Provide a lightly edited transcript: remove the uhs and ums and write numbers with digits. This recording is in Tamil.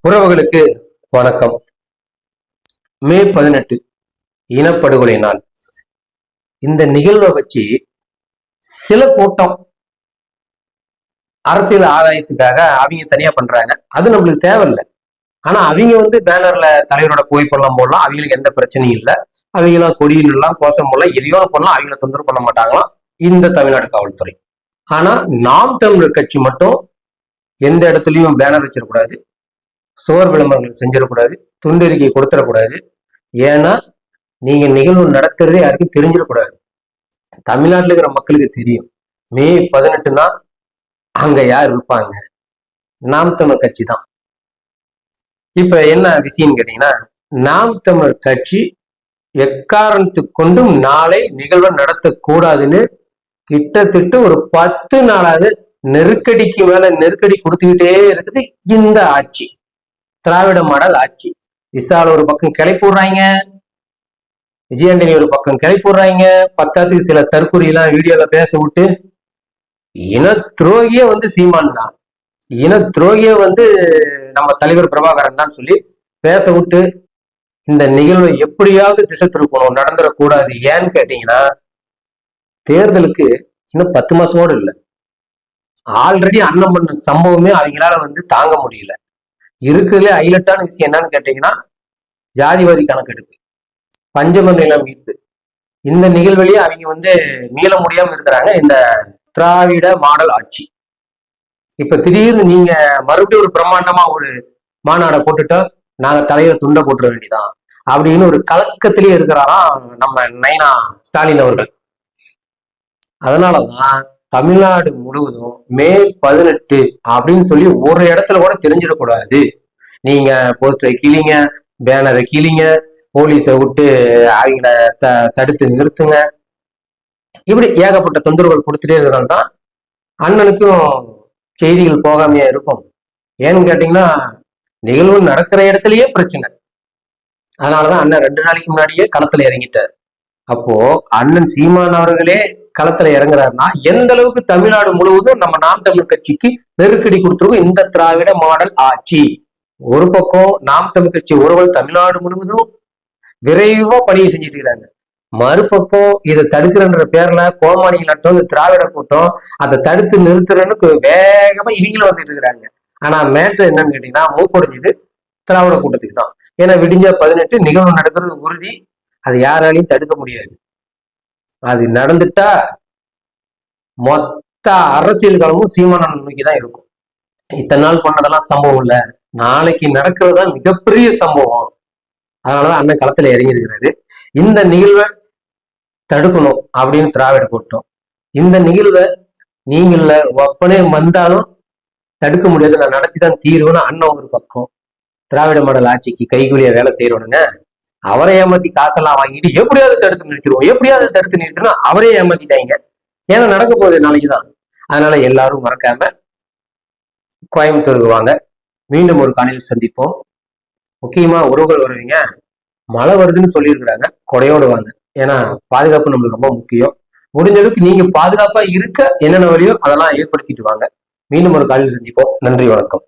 உறவுகளுக்கு வணக்கம். மே 18 இனப்படுகொலை நாள். இந்த நிகழ்வை வச்சு சில கூட்டம் அரசியல் ஆதாயத்துக்காக அவங்க தனியா பண்றாங்க. அது நம்மளுக்கு தேவையில்லை. ஆனா அவங்க பேனர்ல தலைவரோட புகைப்படம் போடலாம், அவங்களுக்கு எந்த பிரச்சனையும் இல்லை. அவங்களாம் கொடியிலாம் கோஷம் போடலாம், எதையோ பண்ணலாம், அவங்கள தொந்தரவு பண்ண மாட்டாங்களாம் இந்த தமிழ்நாடு காவல்துறை. ஆனா நாம் தமிழர் கட்சி மட்டும் எந்த இடத்துலயும் பேனர் வச்சிடக்கூடாது, சுவர் விளம்பரங்கள் செஞ்சிடக்கூடாது, துண்டறிக்கை கொடுத்துடக்கூடாது. ஏன்னா நீங்க நிகழ்வு நடத்துறதே யாருக்கும் தெரிஞ்சிடக்கூடாது. தமிழ்நாட்டில் இருக்கிற மக்களுக்கு தெரியும் மே 18னா அங்க யார் இருப்பாங்க, நாம் தமிழர் கட்சி தான். இப்ப என்ன விஷயம் கேட்டீங்கன்னா, நாம் தமிழர் கட்சி எக்காரணத்துக்கு கொண்டும் நாளை நிகழ்வை நடத்தக்கூடாதுன்னு கிட்டத்தட்ட ஒரு 10 நாளாவது நெருக்கடிக்கு மேல நெருக்கடி கொடுத்துக்கிட்டே இருக்குது இந்த ஆட்சி. திராவிட மாடல் ஆட்சி. விசால் ஒரு பக்கம் கிளப்பிடுறாங்க, விஜயாண்டனி ஒரு பக்கம் கிளப்பிடுறாங்க, பத்தாத்துக்கு சில தற்கொலை எல்லாம் வீடியோல பேச விட்டு இன துரோகிய சீமான் தான், இன துரோகிய நம்ம தலைவர் பிரபாகரன் தான் சொல்லி பேச விட்டு இந்த நிகழ்வை எப்படியாவது திசை திருப்பணும், நடந்துடக்கூடாது. ஏன்னு கேட்டீங்கன்னா, தேர்தலுக்கு இன்னும் 10 மாசமோடு இல்லை. ஆல்ரெடி அண்ணன் பண்ண சம்பவமே அவங்களால தாங்க முடியல. இருக்கிறதுல ஹைலைட்டான விஷயம் என்னன்னு கேட்டீங்கன்னா, ஜாதிவாதி கணக்கெடுப்பு, பஞ்சம நிலம் மீட்பு. இந்த நிகழ்வுலயே அவங்க மீள முடியாம இருக்கிறாங்க இந்த திராவிட மாடல் ஆட்சி. இப்ப திடீர்னு நீங்க மறுபடியும் ஒரு பிரம்மாண்டமா ஒரு மாநாடை போட்டுட்டா நாங்க தலையில துண்டை போட்டுற வேண்டியதான் அப்படின்னு ஒரு கலக்கத்திலேயே இருக்கிறாராம் நம்ம நைனா ஸ்டாலின் அவர்கள். அதனாலதான் தமிழ்நாடு முழுவதும் மே 18 அப்படின்னு சொல்லி ஒரு இடத்துல கூட தெரிஞ்சிடக்கூடாது. நீங்க போஸ்டரை கீழிங்க, பேனரை கீழிங்க, போலீஸை விட்டு அவங்கள தடுத்து நிறுத்துங்க, இப்படி ஏகப்பட்ட தொந்தரவுகள் கொடுத்துட்டே இருக்கிறது தான் அண்ணனுக்கும் செய்திகள் போகாமையா இருக்கும். ஏன்னு கேட்டீங்கன்னா, நிகழ்வு நடக்கிற இடத்துலயே பிரச்சனை. அதனாலதான் அண்ணன் 2 நாளைக்கு முன்னாடியே களத்துல இறங்கிட்டார். அப்போ அண்ணன் சீமான் அவர்களே களத்துல இறங்குறாருன்னா எந்த அளவுக்கு தமிழ்நாடு முழுவதும் நம்ம நாம் தமிழ் கட்சிக்கு நெருக்கடி கொடுத்துருக்கோம் இந்த திராவிட மாடல் ஆட்சி. ஒரு பக்கம் நாம் தமிழ் கட்சி ஒருவள் தமிழ்நாடு முழுவதும் விரைவா பணியை செஞ்சுட்டு இருக்கிறாங்க. மறுபக்கம் இதை தடுக்கிறன்ற பேர்ல கோமாளி நட்டம் இந்த திராவிட கூட்டம் அதை தடுத்து நிறுத்துறன்னு வேகமா இவங்களும் வந்துட்டு இருக்கிறாங்க. ஆனா மேட்டர் என்னன்னு கேட்டீங்கன்னா, மூக்குடைஞ்சது திராவிட கூட்டத்துக்கு தான். ஏன்னா விடிஞ்ச 18 நிகழ்வு நடக்கிறது உறுதி. அது யாராலையும் தடுக்க முடியாது. அது நடந்துட்டா மொத்த அரசியல் காலமும் சீமானன் நோக்கிதான் இருக்கும். இத்தனை நாள் பண்ணதெல்லாம் சம்பவம் இல்ல, நாளைக்கு நடக்கிறது தான் மிகப்பெரிய சம்பவம். அதனாலதான் அண்ணன் களத்துல இறங்கி இருக்கிறாரு. இந்த நிகழ்வை தடுக்கணும் அப்படின்னு திராவிட கூட்டம். இந்த நிகழ்வை நீங்கள ஒப்பனே வந்தாலும் தடுக்க முடியாது, நான் நடத்திதான் தீர்வுன்னு அண்ணன் ஒரு பக்கம். திராவிட மாடல் ஆட்சிக்கு கைகூலியா வேலை செய்யறவனுங்க அவரை ஏமாத்தி காசெல்லாம் வாங்கிட்டு எப்படியாவது தடுத்து நிறுத்திடுவோம், எப்படியாவது தடுத்து நிறுத்தணும் அவரே ஏமாத்திட்டாங்க. ஏன்னா நடக்க போகுது நாளைக்குதான். அதனால எல்லாரும் மறக்காம கோயம்புத்தூருக்கு வாங்க. மீண்டும் ஒரு காலையில் சந்திப்போம். முக்கியமா உறவுகள் வருவீங்க, மழை வருதுன்னு சொல்லியிருக்கிறாங்க, கொடையோடு வாங்க. ஏன்னா பாதுகாப்பு நம்மளுக்கு ரொம்ப முக்கியம். முடிஞ்ச அளவுக்கு நீங்க பாதுகாப்பா இருக்க என்னென்ன வழியோ அதெல்லாம் ஏற்படுத்திட்டு வாங்க. மீண்டும் ஒரு காலையில் சந்திப்போம். நன்றி, வணக்கம்.